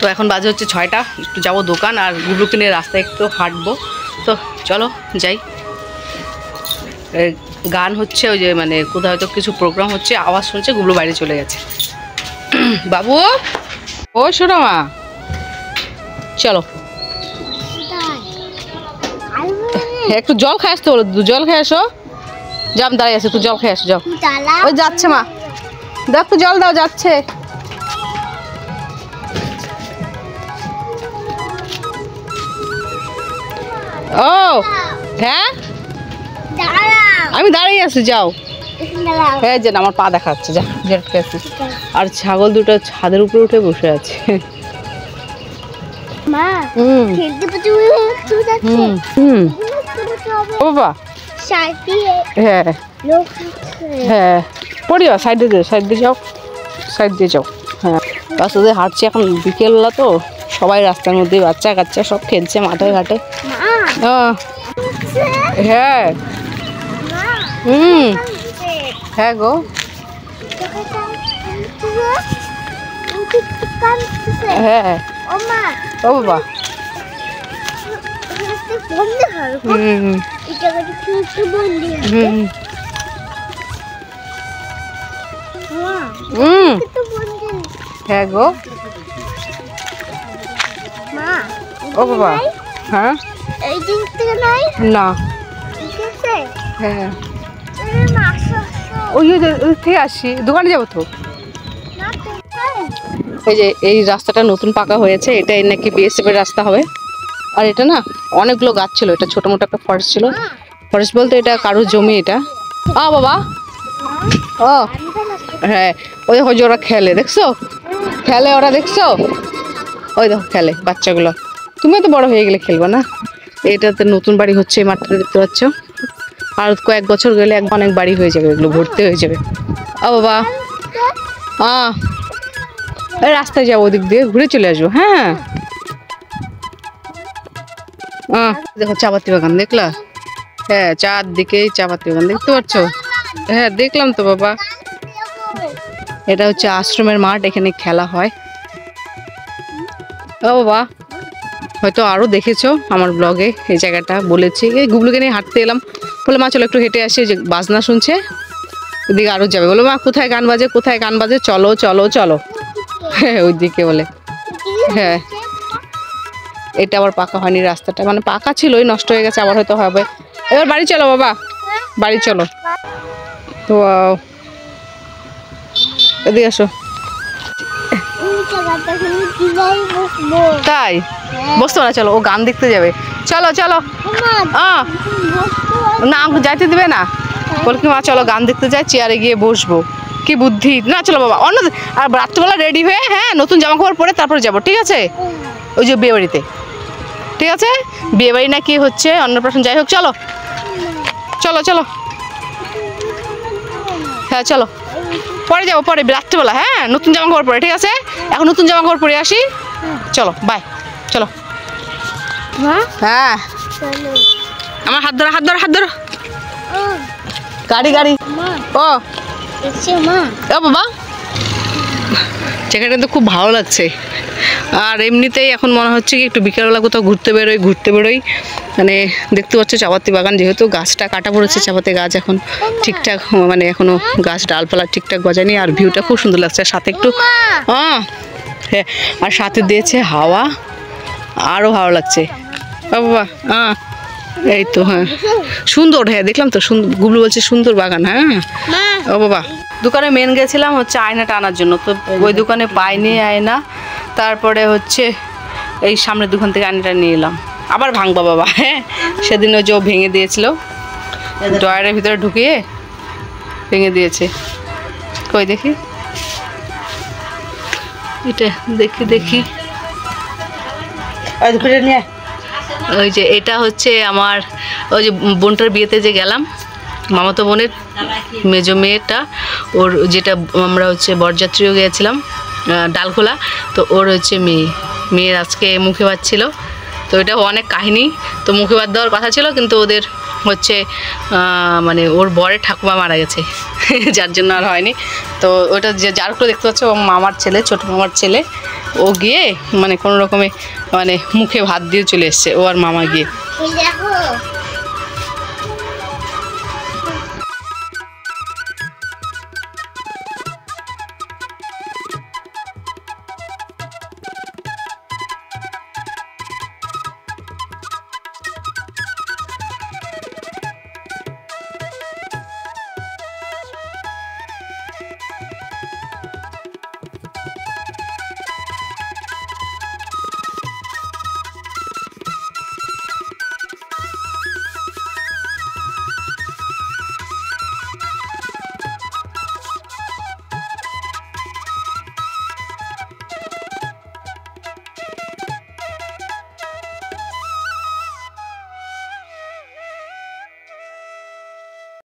তো এখন বাজে হচ্ছে 6টা, একটু যাবো দোকান আর গুবলুকে নিয়ে রাস্তায় একটু হাঁটবো। তো চলো যাই। গান হচ্ছে, ওই যে মানে কোথাও হয়তো কিছু প্রোগ্রাম হচ্ছে, আওয়াজ শুনছে, গুবলু বাইরে চলে গেছে। বাবু ও শোনো মা, চলো একটু জল খেয়ে আসতে বলো, জল খেয়ে আসো। যাম দাঁড়িয়ে আছে, তুই জল খেয়ে আসো, যাও। ওই যাচ্ছে মা, দেখ তো জল দাও, যাচ্ছে। ও হ্যাঁ আমি দাঁড়িয়ে আছি, যাও। হ্যাঁ যে আমার পা দেখাচ্ছে, যা যেটা আছে। আর ছাগল দুটো ছাদের উপরে উঠে বসে আছে। বাবা হ্যাঁ হ্যাঁ পড়িও, সাইডে দিয়ে যাও, সাইড দিয়ে যাও। হ্যাঁ রাস্তা দিয়ে হাঁটছি, এখন বিকেলবেলা তো সবাই রাস্তার মধ্যে, বাচ্চা কাচ্চা সব খেলছে মাঠে ঘাটে। হ্যাঁ হ্যাঁ গো হ্যাঁ ও বাবা হ্যাঁ গো ও বাবা হ্যাঁ না হ্যাঁ ওই থেকে আসি, দোকানে যাবো তো। এই যে এই রাস্তাটা নতুন পাকা হয়েছে, এটাই নাকি বিএসএফ এর রাস্তা হবে। আর এটা না অনেকগুলো গাছ ছিল, এটা ছোট মোটো একটা ফরেস্ট ছিল। ফরেস্ট বলতে এটা কারোর জমি এটা। বাবা ও হ্যাঁ ওই যে ওরা খেলে, দেখছো খেলে ওরা, দেখছো ওই দেখো খেলে বাচ্চাগুলো। তুমিও তো বড় হয়ে গেলে খেলবা না। এটাতে নতুন বাড়ি হচ্ছে, এই মাঠটা দেখতে পাচ্ছ। আর কয়েক বছর গেলে অনেক বাড়ি হয়ে যাবে, এগুলো ভর্তি হয়ে যাবে। ও বাবা এই রাস্তায় যাবো, ওদিক দিয়ে ঘুরে চলে আসবো। হ্যাঁ দেখো চাপাতি বাগান দেখলা? হ্যাঁ চারদিকেই চাপাতি বাগান দেখতে পাচ্ছ। হ্যাঁ দেখলাম তো বাবা। এটা হচ্ছে আশ্রমের মাঠ, এখানে খেলা হয়। ও বাবা হয়তো আরো দেখেছো আমার ব্লগে, এই জায়গাটা বলেছি। এই গুবলুকে নিয়ে হাঁটতে এলাম, বলে মা চলো একটু হেঁটে আসি। যে বাজনা শুনছে, ওইদিকে আরো যাবে। বলো মা কোথায় গান বাজে, কোথায় গান বাজে, চলো চলো চলো। হ্যাঁ ওইদিকে বলে। হ্যাঁ এটা আবার পাকা হয়নি রাস্তাটা, মানে পাকা ছিল, ওই নষ্ট হয়ে গেছে, আবার হয়তো হবে। এবার বাড়ি চলো বাবা, বাড়ি চলো। তো এদিকে আসো। তাই বসতো না, চলো ও গান দেখতে যাবে, চলো চলো। না যাইতে দিবে না, বল কি মা চলো গান দেখতে যাই, চেয়ারে গিয়ে বসবো। কি বুদ্ধি না, চলো বাবা। অন্য আর রাত্রিবেলা রেডি হয়ে, হ্যাঁ নতুন জামা কাপড় পরে তারপরে যাবো, ঠিক আছে? ওই যে বিয়ে বাড়িতে, ঠিক আছে? বিয়ে বাড়ি না কি হচ্ছে অন্নপ্রাশন, যাই হোক চলো চলো চলো। হ্যাঁ চলো পরে যাবো, পরে রাত্রিবেলা। হ্যাঁ নতুন জামা কাপড় পরে, ঠিক আছে? এখন নতুন জামা কাপড় পরে আসি, চলো বাই, চলো। হ্যাঁ আমার হাত ধরো, হাত ধরো, হাত ধরো। গাড়ি গাড়ি ও বাবা, জায়গাটা তো খুব ভালো লাগছে। আর এমনিতেই এখন মনে হচ্ছে কি একটু বিকেলবেলা কোথাও ঘুরতে বেরোই। মানে দেখতে পাচ্ছ চাপাতি বাগান, যেহেতু গাছটা কাটা পড়েছে, চাপাতি গাছ এখন ঠিকঠাক, মানে এখনো গাছ ডালপালা ঠিকঠাক গজায়নি। আর ভিউটা খুব সুন্দর লাগছে, সাথে একটু হ্যাঁ আর সাথে দিয়েছে হাওয়া, আরও ভালো লাগছে বাবা। এই তো হ্যাঁ সুন্দর, হ্যাঁ দেখলাম তো সুন্দর। গুবলু বলছে সুন্দর বাগান। হ্যাঁ ও বাবা দোকানে মেন গেছিলাম হচ্ছে আয়নাটা আনার জন্য, তো ওই দোকানে পাইনি আয়না। তারপরে হচ্ছে এই সামনের দোকান থেকে আয়নাটা নিয়ে এলাম, আবার ভাঙবা বাবা। হ্যাঁ সেদিন ওই যে ভেঙে দিয়েছিল, ড্রয়ারের ভিতরে ঢুকিয়ে ভেঙে দিয়েছে। কই দেখি, এটা দেখি দেখি। ওই যে এটা হচ্ছে আমার ওই যে বোনটার বিয়েতে যে গেলাম, মামাতো বোনের মেজো মেয়েটা, ওর যেটা আমরা হচ্ছে বরযাত্রীও গিয়েছিলাম ডালখোলা, তো ওর হচ্ছে মেয়ের আজকে মুখে ভাত ছিল। তো এটা অনেক কাহিনী, তো মুখে ভাত দেওয়ার কথা ছিল কিন্তু ওদের হচ্ছে মানে ওর বরের ঠাকুমা মারা গেছে, যার জন্য আর হয়নি। তো ওটা যে যার করে দেখতে পাচ্ছ ও মামার ছেলে, ছোটো মামার ছেলে, ও গিয়ে মানে কোনো রকমে মানে মুখে ভাত দিয়ে চলে এসছে, ও আর মামা গিয়ে।